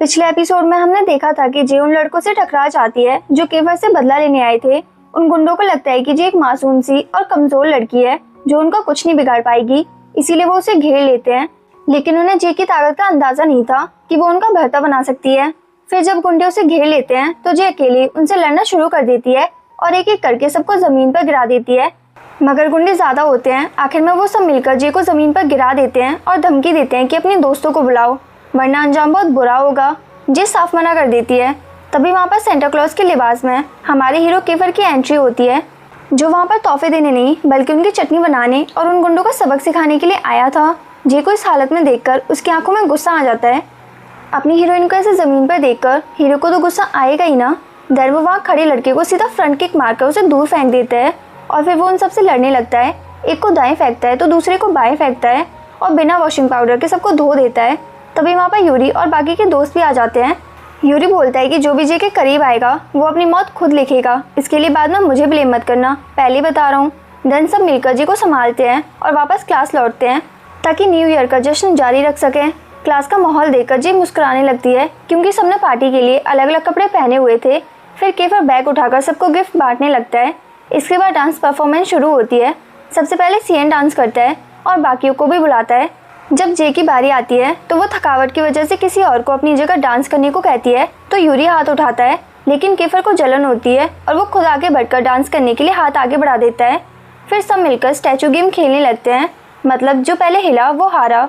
पिछले एपिसोड में हमने देखा था कि जे उन लड़कों से टकरा जाती है जो केफर से बदला लेने आए थे। उन गुंडों को लगता है कि जे एक मासूम सी और कमजोर लड़की है जो उनका कुछ नहीं बिगाड़ पाएगी, इसीलिए वो उसे घेर लेते हैं। लेकिन उन्हें जे की ताकत का अंदाजा नहीं था कि वो उनका भरता बना सकती है। फिर जब गुंडे उसे घेर लेते हैं तो जे अकेली उनसे लड़ना शुरू कर देती है और एक एक करके सबको जमीन पर गिरा देती है। मगर गुंडे ज्यादा होते हैं, आखिर में वो सब मिलकर जे को जमीन पर गिरा देते हैं और धमकी देते हैं कि अपने दोस्तों को बुलाओ वरना अंजाम बहुत बुरा होगा। जे साफ मना कर देती है। तभी वहाँ पर सेंटा क्लॉज के लिबास में हमारे हीरो केफर की एंट्री होती है, जो वहाँ पर तोहफे देने नहीं बल्कि उनकी चटनी बनाने और उन गुंडों को सबक सिखाने के लिए आया था। जे को इस हालत में देखकर उसकी आंखों में गुस्सा आ जाता है। अपनी हीरोइन को ऐसे जमीन पर देखकर हीरो को तो गुस्सा आएगा ही ना। देन वो वहाँ खड़े लड़के को सीधा फ्रंट किक मारकर उसे दूर फेंक देता है और फिर वो उन सबसे लड़ने लगता है। एक को दाएं फेंकता है तो दूसरे को बाएं फेंकता है और बिना वॉशिंग पाउडर के सबको धो देता है। तभी वहाँ पर यूरी और बाकी के दोस्त भी आ जाते हैं। यूरी बोलता है कि जो भी जे के करीब आएगा वो अपनी मौत खुद लिखेगा, इसके लिए बाद में मुझे ब्लेम मत करना, पहले बता रहा हूँ। देन सब मिलकर जे को संभालते हैं और वापस क्लास लौटते हैं ताकि न्यू ईयर का जश्न जारी रख सकें। क्लास का माहौल देखकर जे मुस्कुराने लगती है क्योंकि सबने पार्टी के लिए अलग अलग कपड़े पहने हुए थे। फिर केफर बैग उठाकर सबको गिफ्ट बांटने लगता है। इसके बाद डांस परफॉर्मेंस शुरू होती है। सबसे पहले सीएन डांस करता है और बाकियों को भी बुलाता है। जब जे की बारी आती है तो वो थकावट की वजह से किसी और को अपनी जगह डांस करने को कहती है तो यूरी हाथ उठाता है, लेकिन केफर को जलन होती है और वो खुद आगे बढ़कर डांस करने के लिए हाथ आगे बढ़ा देता है। फिर सब मिलकर स्टैचू गेम खेलने लगते हैं, मतलब जो पहले हिला वो हारा।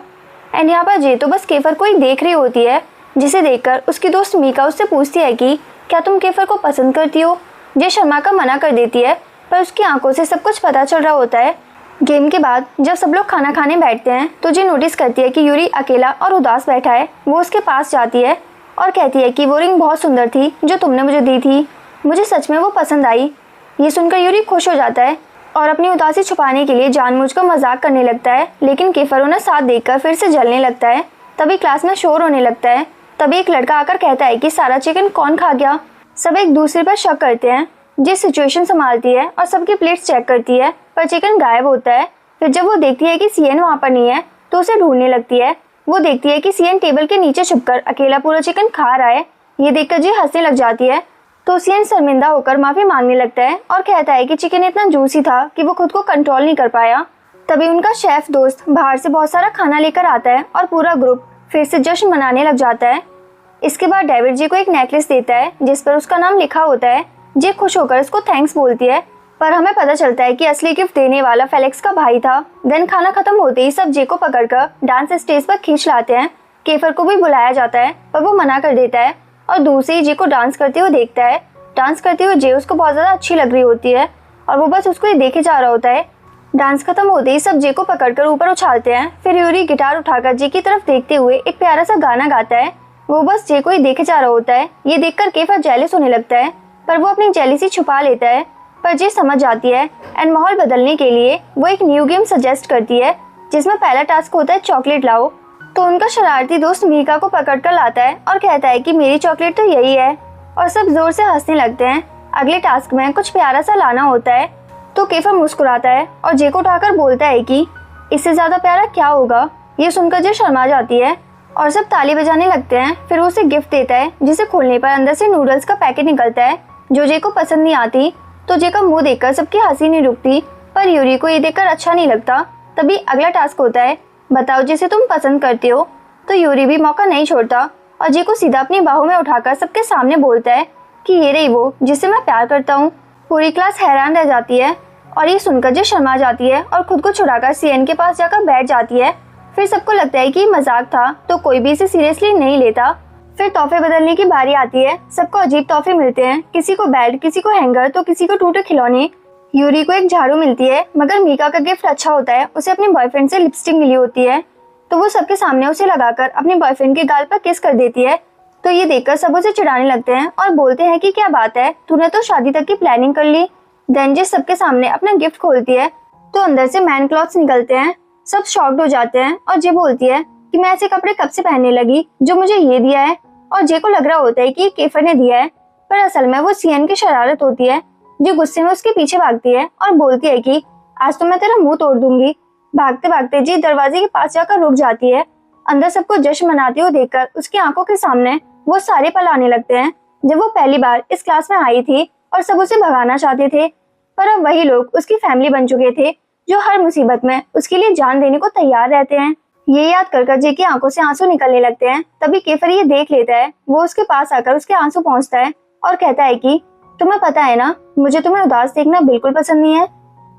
एंड यहाँ पर जे तो बस केफर को ही देख रही होती है, जिसे देखकर उसकी दोस्त मीका उससे पूछती है कि क्या तुम केफर को पसंद करती हो। जे शर्मा का मना कर देती है पर उसकी आंखों से सब कुछ पता चल रहा होता है। गेम के बाद जब सब लोग खाना खाने बैठते हैं तो जे नोटिस करती है कि यूरी अकेला और उदास बैठा है। वो उसके पास जाती है और कहती है कि वो रिंग बहुत सुंदर थी जो तुमने मुझे दी थी, मुझे सच में वो पसंद आई। ये सुनकर यूरी खुश हो जाता है और अपनी उदासी छुपाने के लिए जानबूझकर मजाक करने लगता है, लेकिन केफर उन्हें साथ देखकर फिर से जलने लगता है। तभी क्लास में शोर होने लगता है। तभी एक लड़का आकर कहता है कि सारा चिकन कौन खा गया। सब एक दूसरे पर शक करते हैं। जे सिचुएशन संभालती है और सबकी प्लेट्स चेक करती है पर चिकन गायब होता है। फिर जब वो देखती है कि सीएन वहाँ पर नहीं है तो उसे ढूंढने लगती है। वो देखती है कि सीएन टेबल के नीचे छुपकर अकेला पूरा चिकन खा रहा है। ये देखकर जे हंसने लग जाती है तो सीएन शर्मिंदा होकर माफी मांगने लगता है और कहता है कि चिकन इतना जूसी था कि वो खुद को कंट्रोल नहीं कर पाया। तभी उनका शेफ दोस्त बाहर से बहुत सारा खाना लेकर आता है और पूरा ग्रुप फिर से जश्न मनाने लग जाता है। इसके बाद डेविड जे को एक नेकलेस देता है जिस पर उसका नाम लिखा होता है। जे खुश होकर उसको थैंक्स बोलती है पर हमें पता चलता है कि असली गिफ्ट देने वाला फेलिक्स का भाई था। देन खाना खत्म होते ही सब जे को पकड़कर डांस स्टेज पर खींच लाते हैं। केफर को भी बुलाया जाता है पर वो मना कर देता है और दूर से ही जे को डांस करते हुए देखता है। डांस करते हुए जे उसको बहुत ज्यादा अच्छी लग रही होती है और वो बस उसको ही देखे जा रहा होता है। डांस खत्म होते ही सब जे को पकड़कर ऊपर उछालते हैं। फिर यूरी गिटार उठाकर जे की तरफ देखते हुए एक प्यारा सा गाना गाता है। वो बस जे को ही देखे जा रहा होता है। ये देखकर केफर जेलस होने लगता है पर वो अपनी जेलिसी छुपा लेता है। पर जे समझ जाती है एंड माहौल बदलने के लिए वो एक न्यू गेम सजेस्ट करती है जिसमें पहला टास्क होता है चॉकलेट लाओ। तो उनका शरारती दोस्त मीका को पकड़कर लाता है और कहता है कि मेरी चॉकलेट तो यही है और सब जोर से हंसने लगते हैं। अगले टास्क में कुछ प्यारा सा लाना होता है तो केफर मुस्कुराता है और जे को उठाकर बोलता है कि इससे ज्यादा प्यारा क्या होगा। ये सुनकर जे शर्मा जाती है और सब ताली बजाने लगते हैं। फिर वो उसे गिफ्ट देता है जिसे खोलने पर अंदर से नूडल्स का पैकेट निकलता है जो जे को पसंद नहीं आती। तो जे का मुंह देखकर सबकी हंसी नहीं रुकती पर यूरी को ये देखकर अच्छा नहीं लगता। तभी अगला टास्क होता है बताओ जिसे तुम पसंद करते हो। तो यूरी भी मौका नहीं छोड़ता और जे को सीधा अपनी बाहों में उठाकर सबके सामने बोलता है कि ये रही वो जिससे मैं प्यार करता हूँ। पूरी क्लास हैरान रह जाती है और ये सुनकर जे शर्मा जाती है और खुद को छुड़ाकर सीएन के पास जाकर बैठ जाती है। फिर सबको लगता है कि ये मजाक था तो कोई भी इसे सीरियसली नहीं लेता। फिर तोहफे बदलने की बारी आती है। सबको अजीब तोहफे मिलते हैं, किसी को बेड, किसी को हैंगर तो किसी को टूटे खिलौने। यूरी को एक झाड़ू मिलती है मगर मीका का गिफ्ट अच्छा होता है। उसे अपने बॉयफ्रेंड से लिपस्टिक मिली होती है तो वो सबके सामने उसे लगाकर अपने बॉयफ्रेंड के गाल पर किस कर देती है। तो ये देखकर सब उसे चिढ़ाने लगते हैं और बोलते हैं कि क्या बात है, तूने तो शादी तक की प्लानिंग कर ली। देन जे सबके सामने अपना गिफ्ट खोलती है तो अंदर से मैन क्लॉथ्स निकलते हैं। सब शॉक्ड हो जाते हैं और जे बोलती है कि मैं ऐसे कपड़े कब से पहनने लगी जो मुझे ये दिया है। और जे को लग रहा होता है कि केफर ने दिया है पर असल में वो सीएन की शरारत होती है। जो गुस्से में उसके पीछे भागती है और बोलती है कि आज तो मैं तेरा मुंह तोड़ दूंगी। भागते भागते जी दरवाजे के पास जाकर रुक जाती है। अंदर सबको जश्न मनाते हुए देखकर उसकी आंखों के सामने वो सारे पल आने लगते हैं जब वो पहली बार इस क्लास में आई थी और सब उसे भगाना चाहते थे, पर अब वही लोग उसकी फैमिली बन चुके थे जो हर मुसीबत में उसके लिए जान देने को तैयार रहते हैं। ये याद कर जे की आंखों से आंसू निकलने लगते हैं। तभी केफर ये देख लेता है। वो उसके पास आकर उसके आंसू पहुंचता है और कहता है कि तुम्हें पता है ना, मुझे तुम्हें उदास देखना बिल्कुल पसंद नहीं है।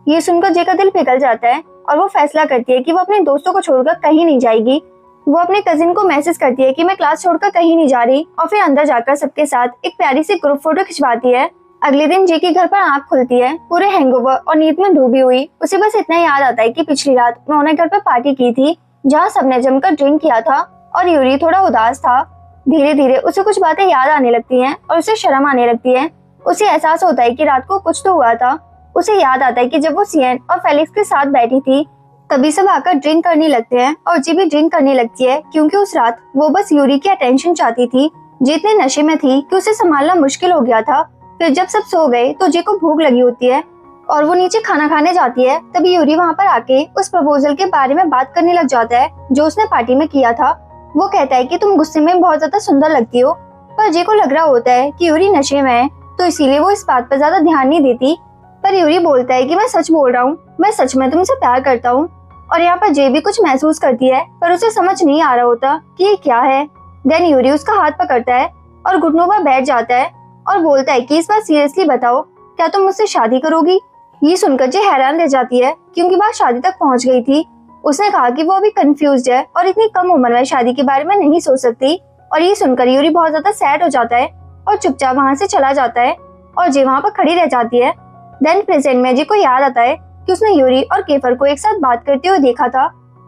ये सुनकर जे का दिल पिघल जाता है और वो फैसला करती है कि वो अपने दोस्तों को छोड़कर कहीं नहीं जाएगी। वो अपने कजिन को मैसेज करती है कि मैं क्लास छोड़कर कहीं नहीं जा रही और फिर अंदर जाकर सबके साथ एक प्यारी सी ग्रुप फोटो खिंचवाती है। अगले दिन जे के घर पर आंख खुलती है, पूरे हैंगओवर और नींद में डूबी हुई। उसे बस इतना याद आता है कि पिछली रात उन्होंने घर पर पार्टी की थी जहाँ सबने जमकर ड्रिंक किया था और यूरी थोड़ा उदास था। धीरे धीरे उसे कुछ बातें याद आने लगती हैं और उसे शर्म आने लगती है। उसे एहसास होता है कि रात को कुछ तो हुआ था। उसे याद आता है कि जब वो सियन और फेलिक्स के साथ बैठी थी तभी सब आकर ड्रिंक करने लगते हैं और जी भी ड्रिंक करने लगती है क्योंकि उस रात वो बस यूरी की अटेंशन चाहती थी। जी इतने नशे में थी कि उसे संभालना मुश्किल हो गया था। फिर जब सब सो गए तो जी को भूख लगी होती है और वो नीचे खाना खाने जाती है। तभी यूरी वहाँ पर आके उस प्रपोजल के बारे में बात करने लग जाता है जो उसने पार्टी में किया था। वो कहता है कि तुम गुस्से में बहुत ज्यादा सुंदर लगती हो, पर जी को लग रहा होता है कि यूरी नशे में है तो इसीलिए वो इस बात पर ज्यादा ध्यान नहीं देती। पर यूरी बोलता है कि मैं सच बोल रहा हूँ, मैं सच में तुमसे प्यार करता हूँ। और यहाँ पर जे भी कुछ महसूस करती है पर उसे समझ नहीं आ रहा होता कि ये क्या है। देन यूरी उसका हाथ पकड़ता है और घुटनों पर बैठ जाता है और बोलता है कि इस बार सीरियसली बताओ, क्या तुम मुझसे शादी करोगी। ये सुनकर जे हैरान रह जाती है क्योंकि बात शादी तक पहुंच गई थी। उसने कहा कि वो अभी कंफ्यूज्ड है और इतनी कम उम्र में शादी के बारे में नहीं सोच सकती। और ये सुनकर यूरी बहुत ज्यादा सैड हो जाता है और चुपचाप वहाँ से चला जाता है और जे वहाँ पर खड़ी रह जाती है। देन प्रेजेंट में जे को याद आता है कि उसने यूरी और केफर को एक साथ बात करते हुए देखा था।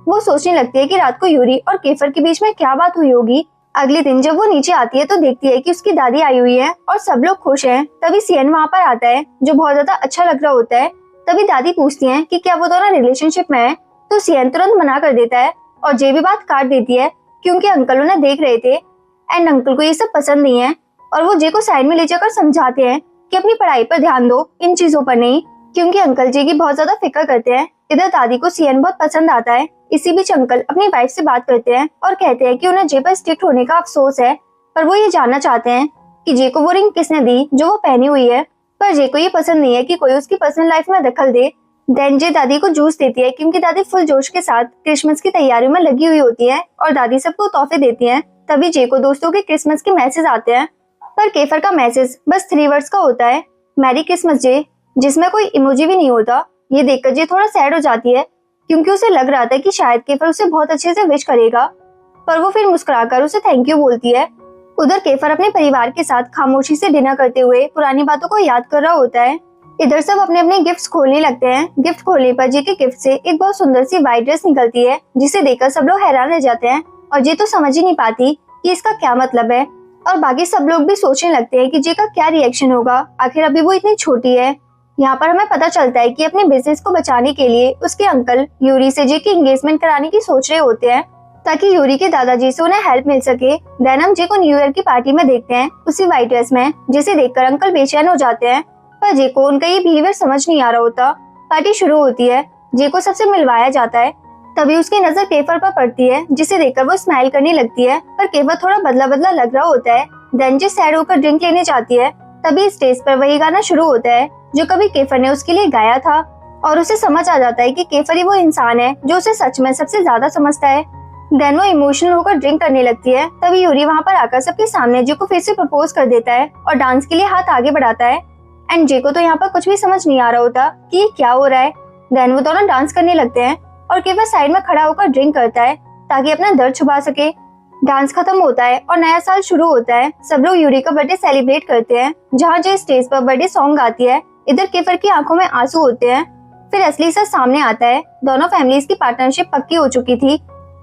वो सोचने लगती है कि रात को यूरी और केफर के बीच में क्या बात हुई होगी। अगले दिन जब वो नीचे आती है तो देखती है कि उसकी दादी आई हुई है और सब लोग खुश हैं। तभी सियन वहाँ पर आता है जो बहुत ज्यादा अच्छा लग रहा होता है। तभी दादी पूछती है कि क्या वो दोनों रिलेशनशिप में है, तो सियन तुरंत मना कर देता है और जे भी बात काट देती है क्योंकि अंकल उन्हें देख रहे थे एंड अंकल को ये सब पसंद नहीं है। और वो जे को साइड में ले जाकर समझाते हैं कि अपनी पढ़ाई पर ध्यान दो, इन चीजों पर नहीं, क्योंकि अंकल जे की बहुत ज्यादा फिक्र करते हैं। इधर दादी को सियन बहुत पसंद आता है। इसी बीच अंकल अपनी वाइफ से बात करते हैं और कहते हैं कि उन्हें जे पर स्ट्रिक्ट होने का अफसोस है, पर वो ये जानना चाहते हैं कि जे को वो रिंग किसने दी जो वो पहनी हुई है। पर जे को ये पसंद नहीं है कि कोई उसकी पर्सनल लाइफ में दखल दे। देन जे दादी को जूस देती है क्योंकि दादी फुल जोश के साथ क्रिसमस की तैयारियों में लगी हुई होती है और दादी सबको तोहफे देती है। तभी जे को दोस्तों के क्रिसमस के मैसेज आते हैं, पर केफर का मैसेज बस 3 वर्ड्स का होता है, मैरी क्रिसमस जे, जिसमें कोई इमोजी भी नहीं होता। ये देखकर जे थोड़ा सैड हो जाती है क्योंकि उसे लग रहा था कि शायद केफर उसे बहुत अच्छे से विश करेगा, पर वो फिर मुस्कुराकर उसे थैंक यू बोलती है। उधर केफर अपने परिवार के साथ खामोशी से डिनर करते हुए पुरानी बातों को याद कर रहा होता है। इधर सब अपने अपने गिफ्ट्स खोलने लगते हैं। गिफ्ट खोलने पर जे के गिफ्ट से एक बहुत सुंदर सी व्हाइट ड्रेस निकलती है जिसे देखकर सब लोग हैरान रह जाते हैं और जे तो समझ ही नहीं पाती कि इसका क्या मतलब है। और बाकी सब लोग भी सोचने लगते हैं कि जे का क्या रिएक्शन होगा, आखिर अभी वो इतनी छोटी है। यहाँ पर हमें पता चलता है कि अपने बिजनेस को बचाने के लिए उसके अंकल यूरी से जे की एंगेजमेंट कराने की सोच रहे होते हैं ताकि यूरी के दादाजी से उन्हें हेल्प मिल सके। देन हम जे को न्यू ईयर की पार्टी में देखते हैं उसी व्हाइट ड्रेस में, जिसे देखकर अंकल बेचैन हो जाते हैं, पर जे को उनका ये बिहेवियर समझ नहीं आ रहा होता। पार्टी शुरू होती है, जे को सबसे मिलवाया जाता है। तभी उसकी नजर केफर पर पड़ती है जिसे देखकर वो स्माइल करने लगती है, पर केफर थोड़ा बदला बदला लग रहा होता है। देन जे सैड होकर ड्रिंक लेने जाती है। तभी स्टेज पर वही गाना शुरू होता है जो कभी केफर ने उसके लिए गाया था और उसे समझ आ जाता है कि केफर ही वो इंसान है जो उसे सच में सबसे ज्यादा समझता है। देन वो इमोशनल होकर ड्रिंक करने लगती है। तभी यूरी वहाँ पर आकर सबके सामने जे को फिर से प्रपोज कर देता है और डांस के लिए हाथ आगे बढ़ाता है। एंड जे को तो यहाँ पर कुछ भी समझ नहीं आ रहा होता कि ये क्या हो रहा है। देन वो दोनों डांस करने लगते हैं और केफर साइड में खड़ा होकर ड्रिंक करता है ताकि अपना दर्द छुपा सके। डांस खत्म होता है और नया साल शुरू होता है। सब लोग यूरी का बर्थडे सेलिब्रेट करते हैं जहाँ जे स्टेज पर बर्थडे सॉन्ग गाती है। इधर केफर की आंखों में आंसू होते हैं। फिर असली सच सामने आता है, दोनों फैमिलीज की पार्टनरशिप पक्की हो चुकी थी।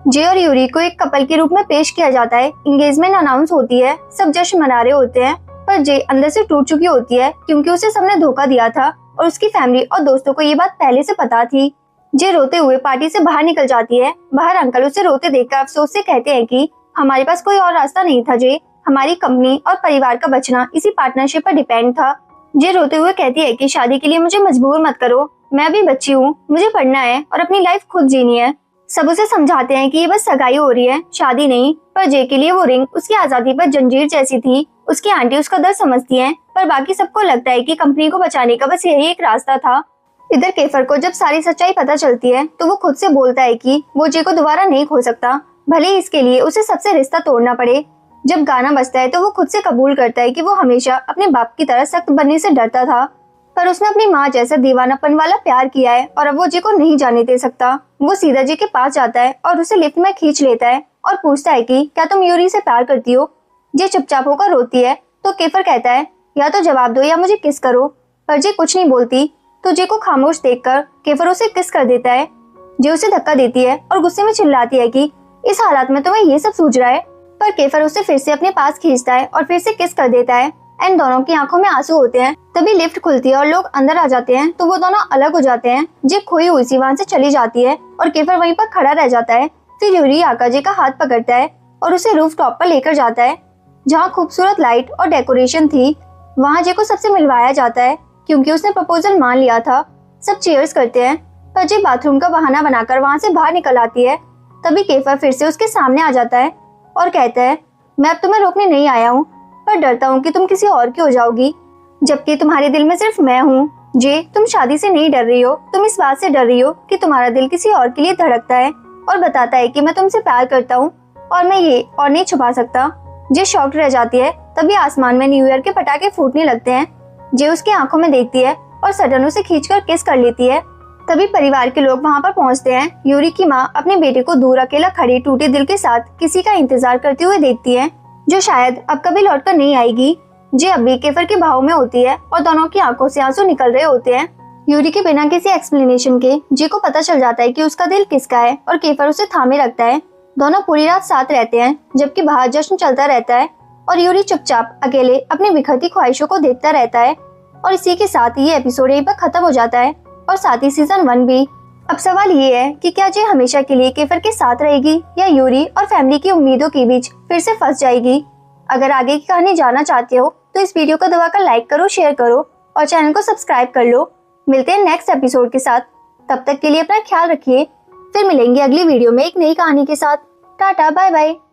जे और यूरी को एक कपल के रूप में पेश किया जाता है। एंगेजमेंट अनाउंस होती है, सब जश्न मना रहे होते हैं, पर जे अंदर से टूट चुकी होती है क्योंकि उसे सबने धोखा दिया था और उसकी फैमिली और दोस्तों को ये बात पहले से पता थी। जे रोते हुए पार्टी से बाहर निकल जाती है। बाहर अंकल उसे रोते देखकर अफसोस से कहते हैं कि हमारे पास कोई और रास्ता नहीं था जे, हमारी कंपनी और परिवार का बचना इसी पार्टनरशिप पर डिपेंड था। जे रोते हुए कहती है कि शादी के लिए मुझे मजबूर मत करो, मैं अभी बच्ची हूँ, मुझे पढ़ना है और अपनी लाइफ खुद जीनी है। सब उसे समझाते हैं कि ये बस सगाई हो रही है, शादी नहीं, पर जे के लिए वो रिंग उसकी आजादी पर जंजीर जैसी थी। उसकी आंटी उसका दर्द समझती है, पर बाकी सबको लगता है कि कंपनी को बचाने का बस यही एक रास्ता था। इधर केफर को जब सारी सच्चाई पता चलती है तो वो खुद से बोलता है कि वो जे को दोबारा नहीं खो सकता, भले ही इसके लिए उसे सबसे रिश्ता तोड़ना पड़े। जब गाना बजता है तो वो खुद से कबूल करता है कि वो हमेशा अपने बाप की तरह सख्त बनने से डरता था, पर उसने अपनी माँ जैसा दीवानापन वाला प्यार किया है और अब वो जे को नहीं जाने दे सकता। वो सीधा जे के पास जाता है और उसे लिफ्ट में खींच लेता है और पूछता है कि क्या तुम यूरी से प्यार करती हो। जे चुपचाप होकर रोती है तो केफर कहता है या तो जवाब दो या मुझे किस करो, पर जे कुछ नहीं बोलती। तो जे को खामोश देखकर केफर उसे किस कर देता है। जे उसे धक्का देती है और गुस्से में चिल्लाती है कि इस हालात में तुम्हें ये सब सूझ रहा है, पर केफर उसे फिर से अपने पास खींचता है और फिर से किस कर देता है एंड दोनों की आंखों में आंसू होते हैं। तभी लिफ्ट खुलती है और लोग अंदर आ जाते हैं तो वो दोनों अलग हो जाते हैं। जे खोई हुई सी वहां से चली जाती है और केफर वहीं पर खड़ा रह जाता है। फिर यूरी आकर जे का हाथ पकड़ता है और उसे रूफ टॉप पर लेकर जाता है जहाँ खूबसूरत लाइट और डेकोरेशन थी। वहाँ जे को सबसे मिलवाया जाता है क्योंकि उसने प्रपोजल मान लिया था। सब चीयर्स करते हैं, पर जे बाथरूम का बहाना बनाकर वहाँ से बाहर निकल आती है। तभी केफर फिर से उसके सामने आ जाता है और कहता है मैं अब तुम्हें रोकने नहीं आया हूँ, पर डरता हूँ कि तुम किसी और की हो जाओगी, जबकि तुम्हारे दिल में सिर्फ मैं हूँ। जे तुम शादी से नहीं डर रही हो, तुम इस बात से डर रही हो कि तुम्हारा दिल किसी और के लिए धड़कता है, और बताता है कि मैं तुमसे प्यार करता हूँ और मैं ये और नहीं छुपा सकता। जे शॉक्ड रह जाती है। तभी आसमान में न्यू ईयर के पटाखे फूटने लगते हैं। जे उसकी आंखों में देखती है और सडन उसे खींचकर किस कर लेती है। तभी परिवार के लोग वहाँ पर पहुँचते हैं। यूरी की माँ अपने बेटे को दूर अकेला खड़ी टूटे दिल के साथ किसी का इंतजार करते हुए देखती है जो शायद अब कभी लौटकर नहीं आएगी। जे अब भी केफर के भाव में होती है और दोनों की आंखों से आंसू निकल रहे होते हैं। यूरी के बिना किसी एक्सप्लेनेशन के जे को पता चल जाता है कि उसका दिल किसका है और केफर उसे थामे रखता है। दोनों पूरी रात साथ रहते हैं जबकि बाहर जश्न चलता रहता है और यूरी चुपचाप अकेले अपनी बिखरती ख्वाहिशों को देखता रहता है। और इसी के साथ ये एपिसोड यहीं पर खत्म हो जाता है और साथ ही सीजन 1 भी। अब सवाल ये है कि क्या जे हमेशा के लिए केफर के साथ रहेगी या यूरी और फैमिली की उम्मीदों के बीच फिर से फंस जाएगी। अगर आगे की कहानी जानना चाहते हो तो इस वीडियो को दबाकर लाइक करो, शेयर करो और चैनल को सब्सक्राइब कर लो। मिलते हैं नेक्स्ट एपिसोड के साथ, तब तक के लिए अपना ख्याल रखिए। फिर मिलेंगे अगली वीडियो में एक नई कहानी के साथ। Tata bye bye.